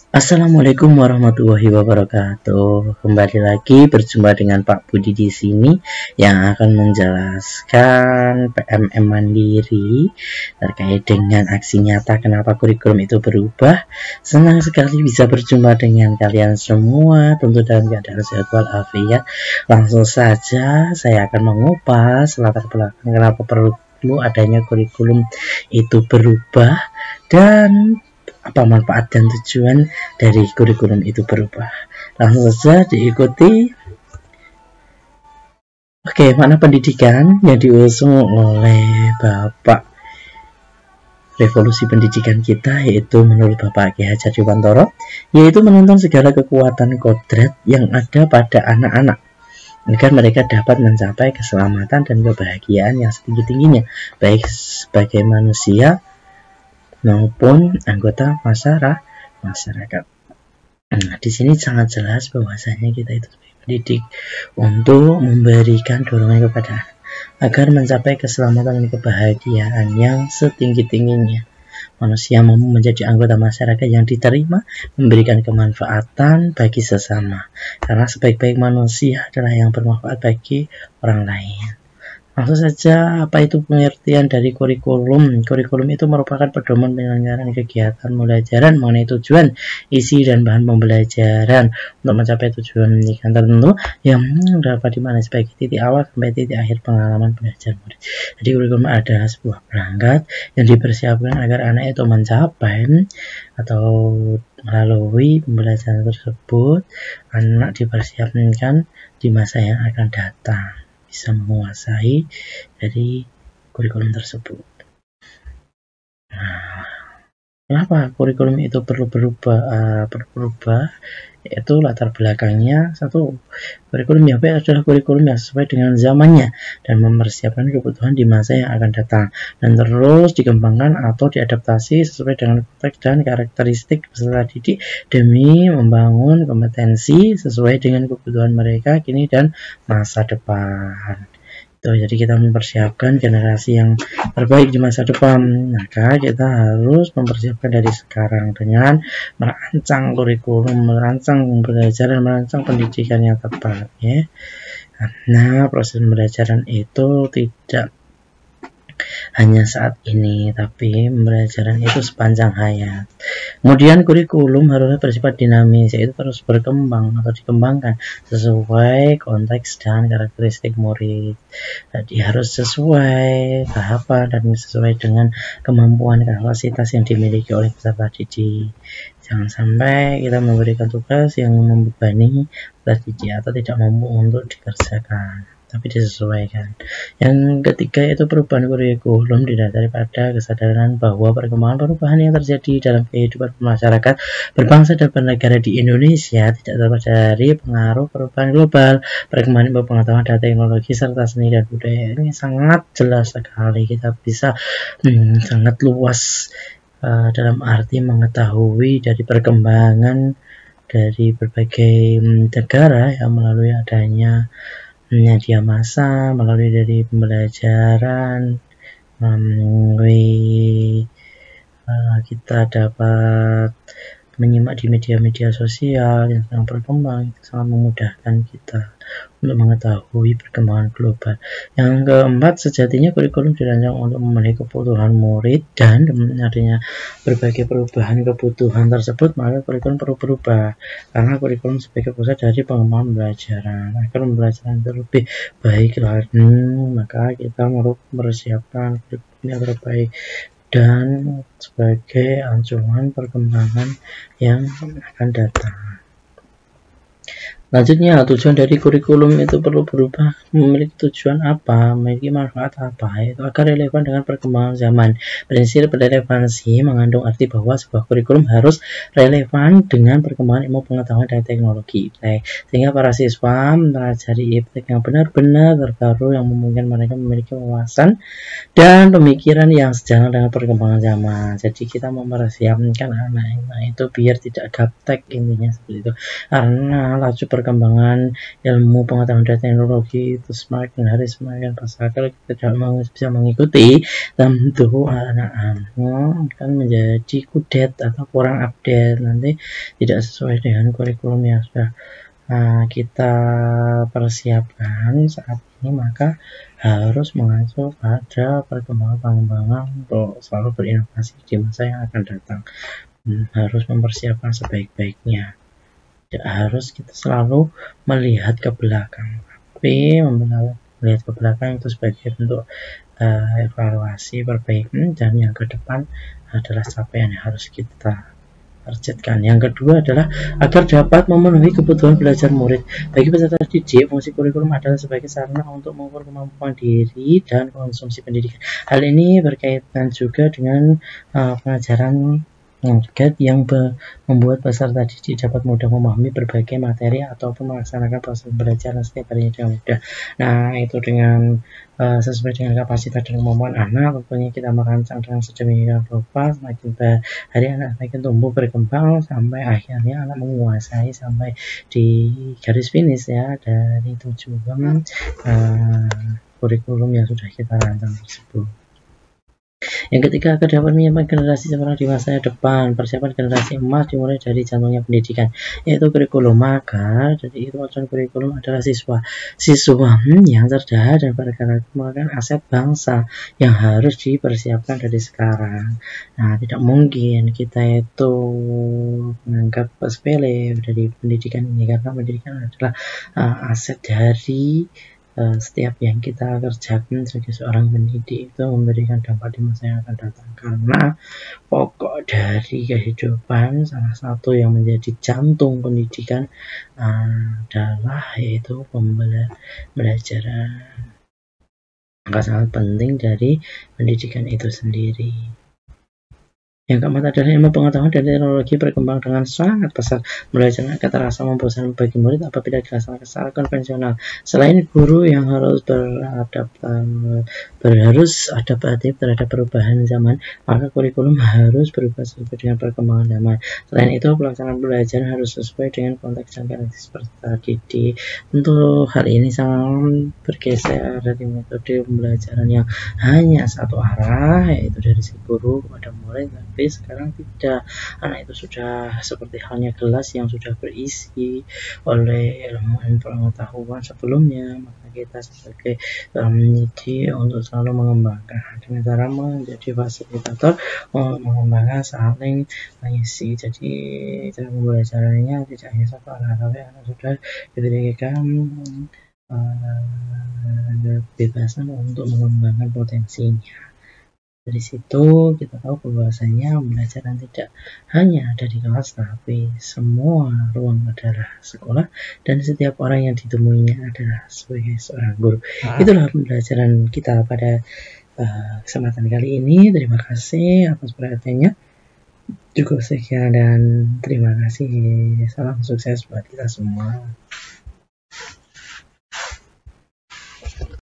Assalamualaikum warahmatullahi wabarakatuh. Kembali lagi berjumpa dengan Pak Budi di sini yang akan menjelaskan PMM Mandiri terkait dengan aksi nyata kenapa kurikulum itu berubah. Senang sekali bisa berjumpa dengan kalian semua, tentu dalam keadaan sehat walafiat. Langsung saja saya akan mengupas latar belakang kenapa perlu adanya kurikulum itu berubah dan apa manfaat dan tujuan dari kurikulum itu berubah. Langsung saja diikuti. Oke, makna pendidikan yang diusung oleh Bapak revolusi pendidikan kita, yaitu menurut Bapak Ki Hajar Dewantara, yaitu menonton segala kekuatan kodrat yang ada pada anak-anak agar mereka dapat mencapai keselamatan dan kebahagiaan yang setinggi-tingginya, baik sebagai manusia maupun anggota masyarakat. Nah, di sini sangat jelas bahwasanya kita itu pendidik untuk memberikan dorongan kepada agar mencapai keselamatan dan kebahagiaan yang setinggi-tingginya. Manusia mampu menjadi anggota masyarakat yang diterima, memberikan kemanfaatan bagi sesama, karena sebaik-baik manusia adalah yang bermanfaat bagi orang lain. Langsung saja, apa itu pengertian dari kurikulum? Kurikulum itu merupakan pedoman penyelenggaraan kegiatan pembelajaran mengenai tujuan, isi, dan bahan pembelajaran untuk mencapai tujuan pendidikan tertentu yang dapat dimaknai sebagai titik awal sampai titik akhir pengalaman belajar murid. Jadi kurikulum adalah sebuah perangkat yang dipersiapkan agar anak itu mencapai atau melalui pembelajaran tersebut, anak dipersiapkan di masa yang akan datang bisa menguasai dari kurikulum tersebut. Nah, kenapa kurikulum itu perlu berubah? Yaitu latar belakangnya, satu, kurikulum yang baik adalah kurikulum yang sesuai dengan zamannya dan mempersiapkan kebutuhan di masa yang akan datang, dan terus dikembangkan atau diadaptasi sesuai dengan konteks dan karakteristik peserta didik demi membangun kompetensi sesuai dengan kebutuhan mereka kini dan masa depan. Jadi kita mempersiapkan generasi yang terbaik di masa depan, maka kita harus mempersiapkan dari sekarang dengan merancang kurikulum, merancang pembelajaran, merancang pendidikan yang tepat, ya. Karena proses pembelajaran itu tidak hanya saat ini, tapi pembelajaran itu sepanjang hayat. Kemudian kurikulum harusnya bersifat dinamis, yaitu terus berkembang atau dikembangkan sesuai konteks dan karakteristik murid. Jadi harus sesuai tahapan dan sesuai dengan kemampuan kapasitas yang dimiliki oleh peserta didik. Jangan sampai kita memberikan tugas yang membebani peserta didik atau tidak mampu untuk dikerjakan, tapi disesuaikan. Yang ketiga itu perubahan kurikulum didasari pada kesadaran bahwa perkembangan perubahan yang terjadi dalam kehidupan masyarakat berbangsa dan bernegara di Indonesia tidak terlepas dari pengaruh perubahan global, perkembangan pengetahuan dan teknologi serta seni dan budaya. Ini sangat jelas sekali, kita bisa sangat luas dalam arti mengetahui dari perkembangan dari berbagai negara yang melalui adanya media massa, melalui dari pembelajaran, melalui kita dapat menyimak di media-media sosial yang sedang berkembang, itu sangat memudahkan kita untuk mengetahui perkembangan global. Yang keempat, sejatinya kurikulum dirancang untuk memenuhi kebutuhan murid, dan dengan adanya berbagai perubahan kebutuhan tersebut, maka kurikulum perlu berubah, karena kurikulum sebagai pusat dari pengembangan pembelajaran. Agar pembelajaran itu lebih baik lagi, maka kita perlu mempersiapkan kurikulum yang terbaik dan sebagai ancaman perkembangan yang akan datang. Lanjutnya, tujuan dari kurikulum itu perlu berubah, memiliki tujuan apa, memiliki manfaat apa, yaitu agar relevan dengan perkembangan zaman. Prinsip relevansi mengandung arti bahwa sebuah kurikulum harus relevan dengan perkembangan ilmu pengetahuan dan teknologi IPTEK, sehingga para siswa mempelajari IPTEK yang benar-benar terbaru yang memungkinkan mereka memiliki wawasan dan pemikiran yang sejalan dengan perkembangan zaman. Jadi kita mempersiapkan anak-anak itu biar tidak gaptek, intinya seperti itu, karena laju perkembangan ilmu pengetahuan dan teknologi itu semakin hari semakin pesat. Kalau kita tidak bisa mengikuti, tentu anak-anak akan menjadi kudet atau kurang update, nanti tidak sesuai dengan kurikulum yang sudah kita persiapkan saat ini. Maka harus mengacu pada perkembangan untuk selalu berinovasi di masa yang akan datang. Harus mempersiapkan sebaik-baiknya. Tidak harus kita selalu melihat ke belakang, tapi melihat ke belakang itu sebagai bentuk evaluasi, perbaikan, dan yang ke depan adalah capaian yang harus kita targetkan. Yang kedua adalah agar dapat memenuhi kebutuhan belajar murid. Bagi peserta didik, fungsi kurikulum adalah sebagai sarana untuk mengukur kemampuan diri dan konsumsi pendidikan. Hal ini berkaitan juga dengan pengajaran yang membuat peserta didik dapat mudah memahami berbagai materi ataupun melaksanakan proses belajar setiap harinya dengan mudah. Nah, itu dengan sesuai dengan kapasitas dan kemampuan anak. Tentunya kita merancang dengan sedemikian rupa, semakin hari anak semakin tumbuh berkembang sampai akhirnya anak menguasai sampai di garis finish ya dari tujuan kurikulum yang sudah kita rancang tersebut. Yang ketiga, agar dapat menyiapkan generasi cemerlang di masa depan. Persiapan generasi emas dimulai dari jantungnya pendidikan, yaitu kurikulum. Maka jadi itu tujuan kurikulum adalah siswa yang cerdas dan berkarakter merupakan aset bangsa yang harus dipersiapkan dari sekarang. Nah, tidak mungkin kita itu menganggap sepele dari pendidikan ini, karena pendidikan adalah aset dari setiap yang kita kerjakan sebagai seorang pendidik itu memberikan dampak di masa yang akan datang, karena pokok dari kehidupan salah satu yang menjadi jantung pendidikan adalah yaitu pembelajaran. Maka sangat penting dari pendidikan itu sendiri. Yang keempat adalah ilmu pengetahuan dan teknologi berkembang dengan sangat pesat. Belajar akan terasa membosankan bagi murid apabila dilaksanakan secara konvensional. Selain guru yang harus adaptif terhadap perubahan zaman, maka kurikulum harus berubah sesuai dengan perkembangan zaman. Selain itu, pelaksanaan belajar harus sesuai dengan konteks dan karakteristik seperti tadi. Tentu hal ini sangat bergeser dari metode pembelajaran yang hanya satu arah, yaitu dari si guru kepada murid. Tapi sekarang tidak, anak itu sudah seperti halnya gelas yang sudah berisi oleh ilmu pengetahuan sebelumnya. Maka kita sebagai pendidik untuk selalu mengembangkan dengan cara menjadi fasilitator, mengembangkan saling mengisi. Jadi cara pembelajarannya tidak hanya satu arah, tapi anak sudah diberikan kebebasan untuk mengembangkan potensinya. Dari situ kita tahu bahwasanya pembelajaran tidak hanya ada di kelas, tapi semua ruang adalah sekolah dan setiap orang yang ditemuinya adalah sebagai seorang guru. Itulah pembelajaran kita pada kesempatan kali ini. Terima kasih atas perhatiannya. Cukup sekian dan terima kasih. Salam sukses buat kita semua.